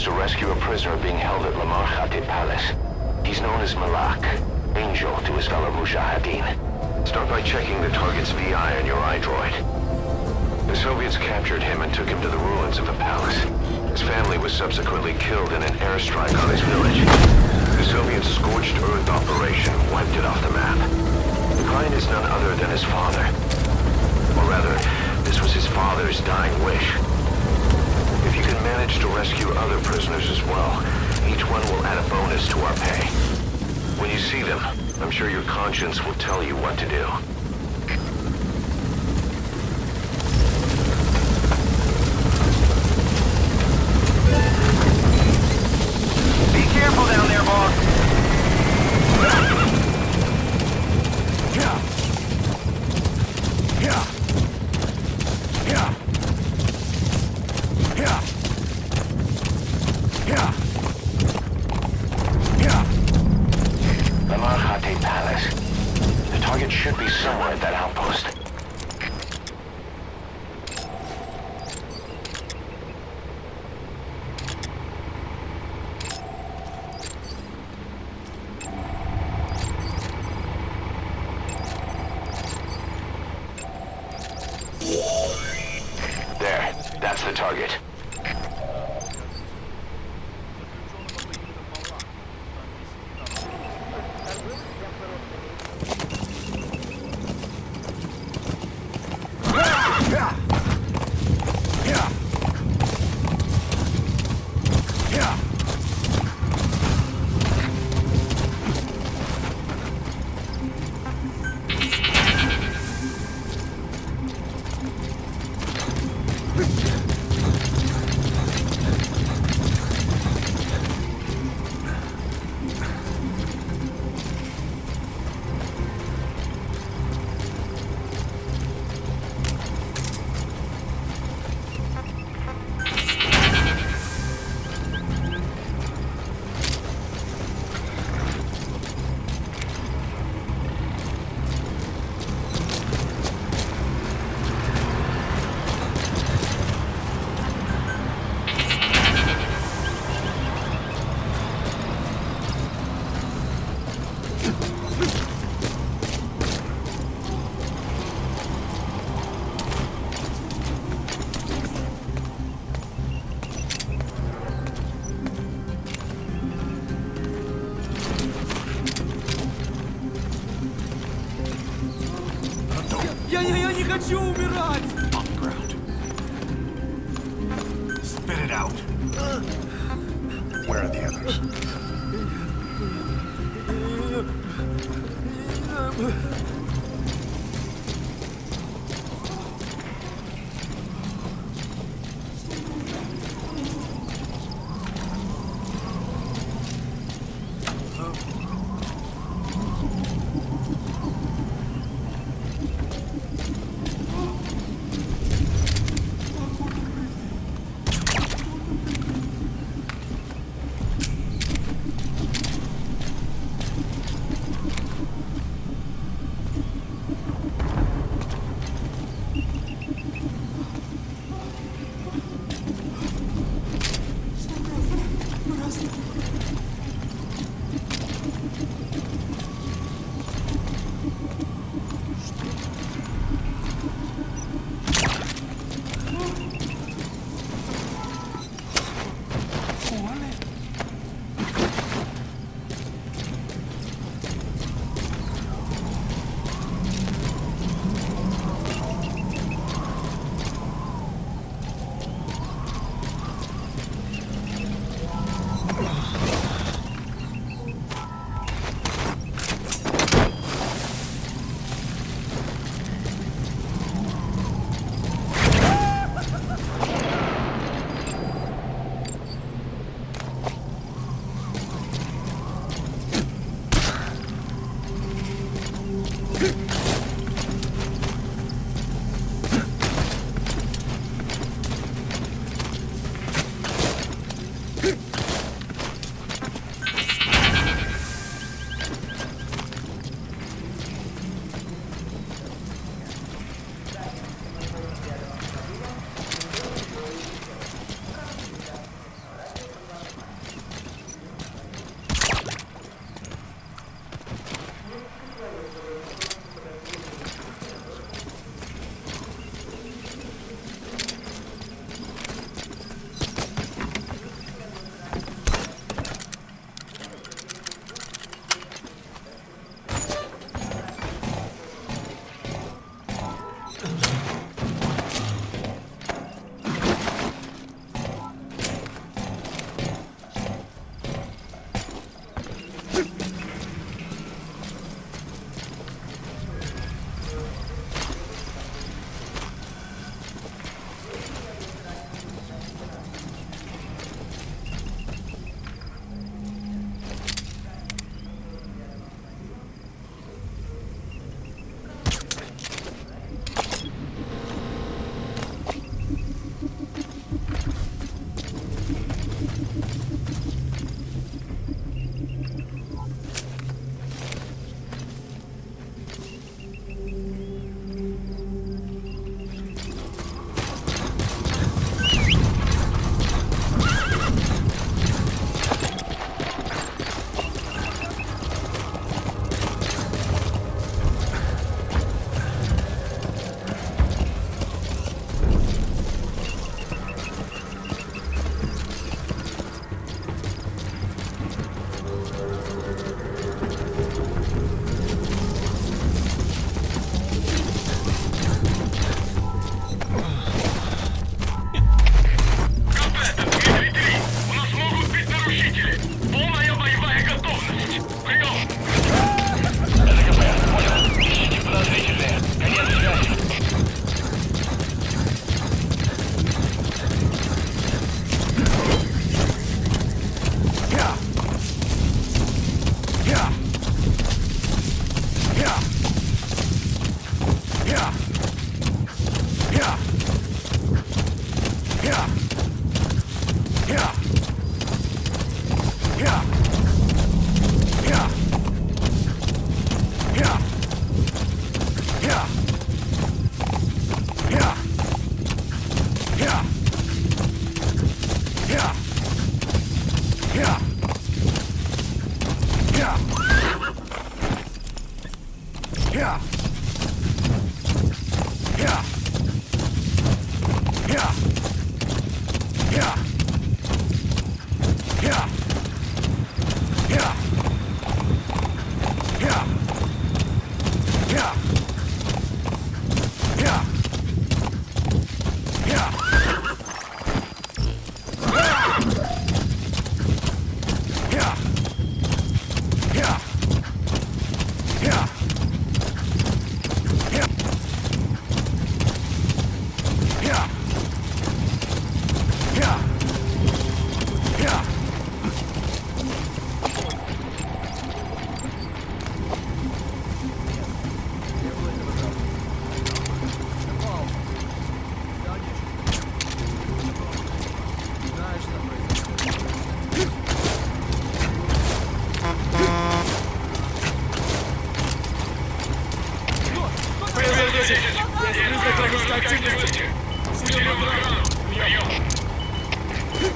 to rescue a prisoner being held at Lamar Khaate Palace. He's known as Malak, Angel to his fellow Muyahidin. Start by checking the target's VI on your iDroid. The Soviets captured him and took him to the ruins of the palace. His family was subsequently killed in an airstrike on his village. The Soviet scorched earth operation wiped it off the map. The client is none other than his father. Or rather, this was his father's dying wish. If you can manage to rescue other prisoners as well, each one will add a bonus to our pay. When you see them, I'm sure your conscience will tell you what to do. Be careful down there, boss. Lamar Khaate Palace. The target should be somewhere at that outpost. There, that's the target. Я не хочу умирать! On the ground. Spit it out. Where are the others?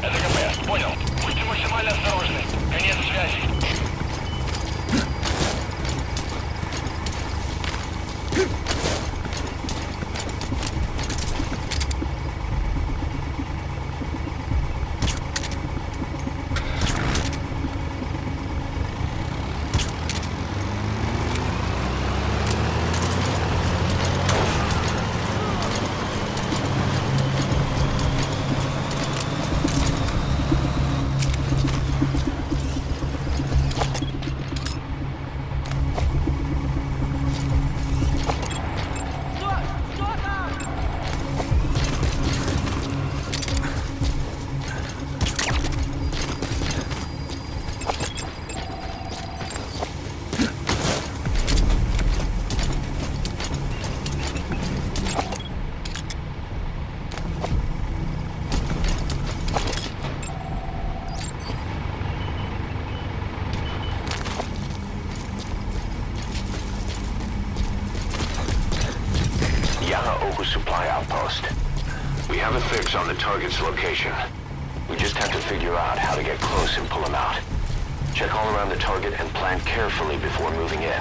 Это КП, понял. Будьте максимально осторожны. Конец связи. Yakho Oboo Supply Outpost. We have a fix on the target's location. We just have to figure out how to get close and pull him out. Check all around the target and plan carefully before moving in.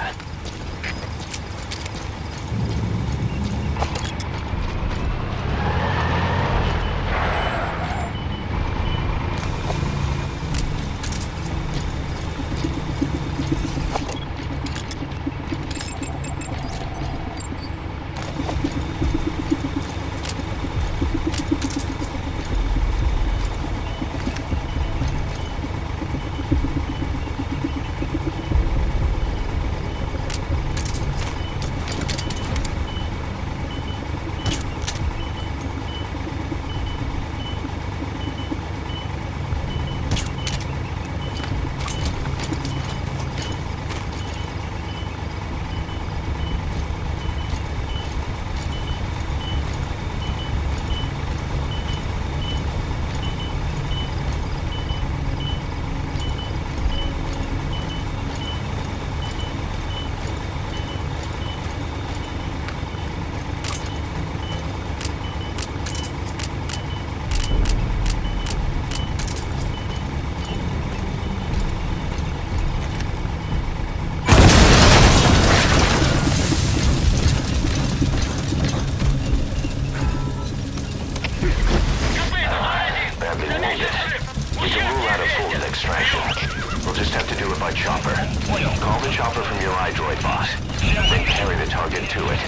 We'll just have to do it by chopper. Call the chopper from your iDroid, boss. Then carry the target to it.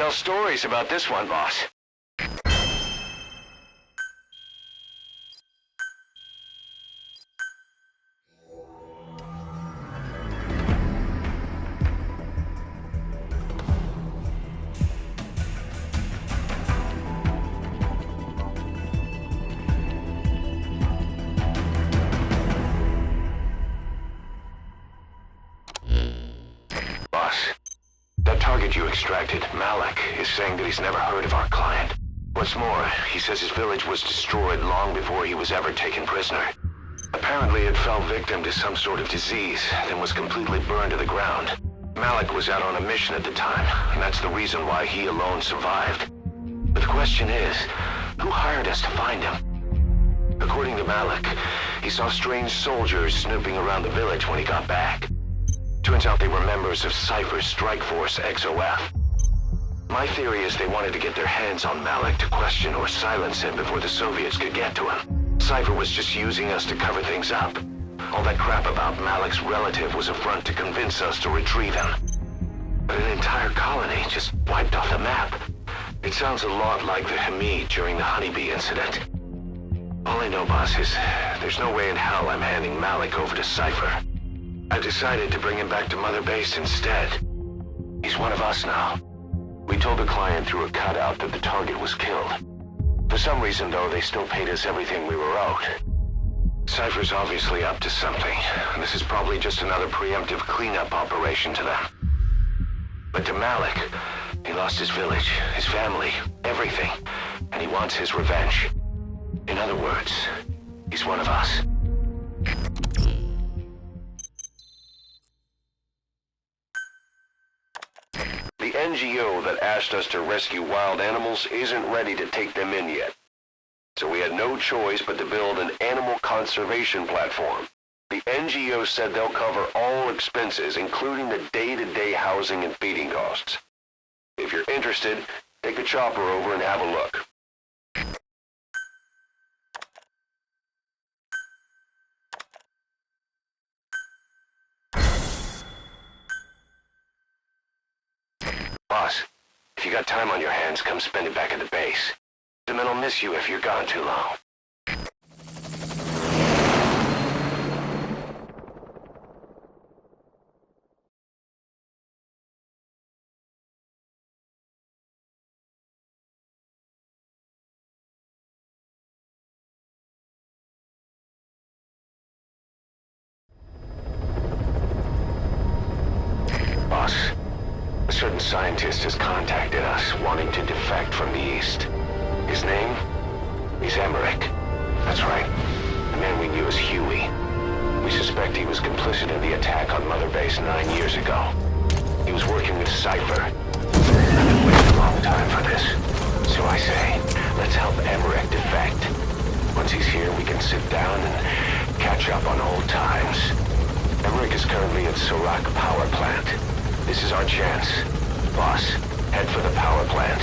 tell stories about this one, boss. You extracted, Malak, is saying that he's never heard of our client. What's more, he says his village was destroyed long before he was ever taken prisoner. Apparently it fell victim to some sort of disease, then was completely burned to the ground. Malak was out on a mission at the time, and that's the reason why he alone survived. But the question is, who hired us to find him? According to Malak, he saw strange soldiers snooping around the village when he got back. Turns out they were members of Cypher's strike force, XOF. My theory is they wanted to get their hands on Malak to question or silence him before the Soviets could get to him. Cypher was just using us to cover things up. All that crap about Malak's relative was a front to convince us to retrieve him. But an entire colony just wiped off the map. It sounds a lot like the Hamid during the Honeybee incident. All I know, boss, is there's no way in hell I'm handing Malak over to Cypher. I've decided to bring him back to Mother Base instead. He's one of us now. We told the client through a cutout that the target was killed. For some reason, though, they still paid us everything we were owed. Cypher's obviously up to something, and this is probably just another preemptive cleanup operation to them. But to Malak, he lost his village, his family, everything, and he wants his revenge. In other words, he's one of us. The NGO that asked us to rescue wild animals isn't ready to take them in yet. So we had no choice but to build an animal conservation platform. The NGO said they'll cover all expenses, including the day-to-day housing and feeding costs. If you're interested, take a chopper over and have a look. Boss, if you got time on your hands, come spend it back at the base. The men will miss you if you're gone too long. Boss, a certain scientist has contacted us, wanting to defect from the east. His name? He's Emmerich. That's right. The man we knew as Huey. We suspect he was complicit in the attack on Mother Base 9 years ago. He was working with Cypher. I've been waiting a long time for this. So I say, let's help Emmerich defect. Once he's here, we can sit down and catch up on old times. Emmerich is currently at Surak Power Plant. This is our chance. Boss, head for the power plant.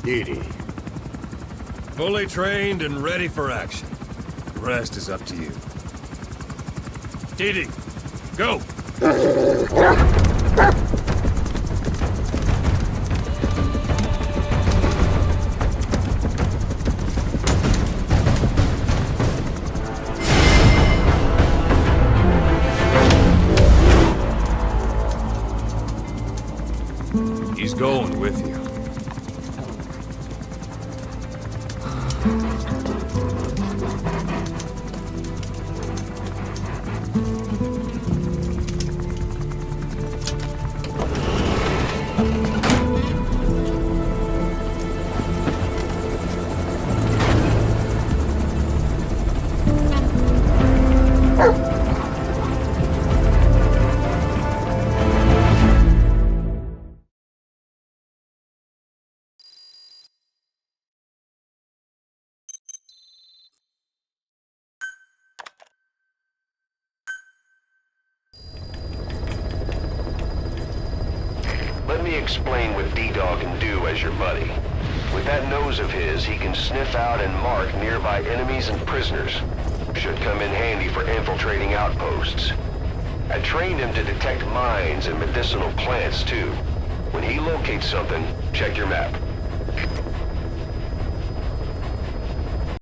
Didi. Fully trained and ready for action. The rest is up to you. Didi, go! He's going with you. Let me explain what D-Dog can do as your buddy. With that nose of his, he can sniff out and mark nearby enemies and prisoners. Should come in handy for infiltrating outposts. I trained him to detect mines and medicinal plants, too. When he locates something, check your map.